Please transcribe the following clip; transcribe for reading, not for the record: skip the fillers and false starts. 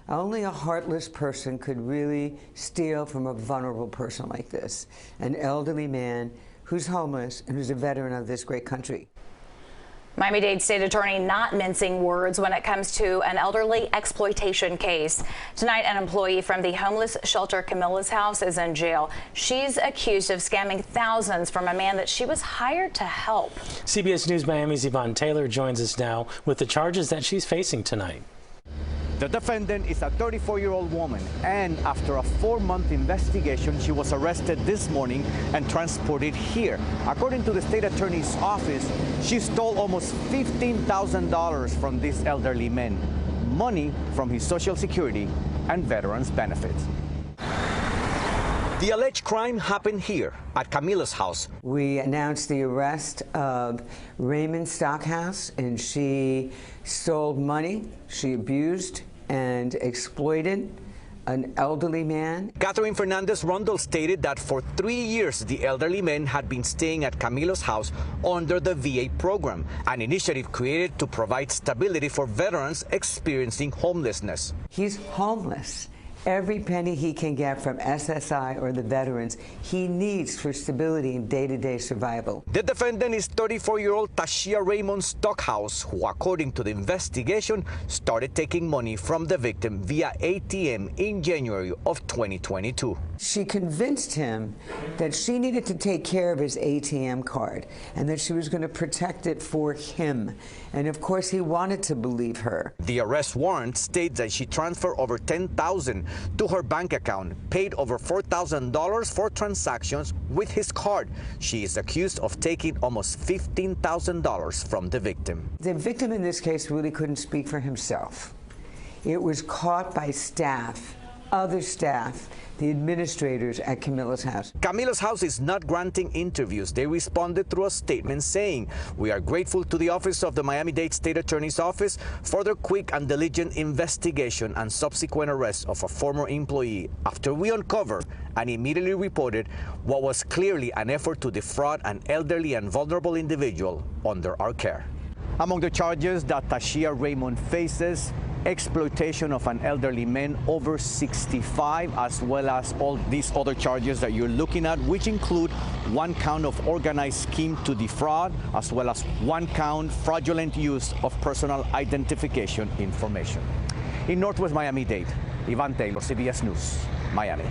Only a heartless person could really steal from a vulnerable person like this, an elderly man who's homeless and who's a veteran of this great country. Miami-Dade State Attorney not mincing words when it comes to an elderly exploitation case. Tonight, an employee from the homeless shelter Camillus House is in jail. She's accused of scamming thousands from a man that she was hired to help. CBS News Miami's Yvonne Taylor joins us now with the charges that she's facing tonight. The defendant is a 34-year-old woman, and after a 4-month investigation, she was arrested this morning and transported here. According to the state attorney's office, she stole almost $15,000 from this elderly man, money from his Social Security and veterans benefits. The alleged crime happened here at Camillus House. We announced the arrest of Raymond Stockhouse, and she stole money. She abused and exploited an elderly man. Catherine Fernandez Rondel stated that for 3 years, the elderly man had been staying at Camillus House under the VA program, an initiative created to provide stability for veterans experiencing homelessness. He's homeless. Every penny he can get from SSI or the veterans, he needs for stability and day-to-day survival. The defendant is 34-year-old Tashia Raymond Stockhouse, who, according to the investigation, started taking money from the victim via ATM in January of 2022. She convinced him that she needed to take care of his ATM card and that she was going to protect it for him. And of course, he wanted to believe her. The arrest warrant states that she transferred over $10,000 to her bank account, paid over $4,000 for transactions with his card. She is accused of taking almost $15,000 from the victim. The victim in this case really couldn't speak for himself. It was caught by staff, other staff, the administrators at Camillus House. Camillus House is not granting interviews. They responded through a statement saying, "We are grateful to the Office of the Miami-Dade State Attorney's Office for their quick and diligent investigation and subsequent arrest of a former employee after we uncovered and immediately reported what was clearly an effort to defraud an elderly and vulnerable individual under our care." Among the charges that Tashia Raymond faces, exploitation of an elderly man over 65, as well as all these other charges that you're looking at, which include 1 count of organized scheme to defraud, as well as 1 count fraudulent use of personal identification information. In Northwest Miami-Dade, Yvonne Taylor, CBS News, Miami.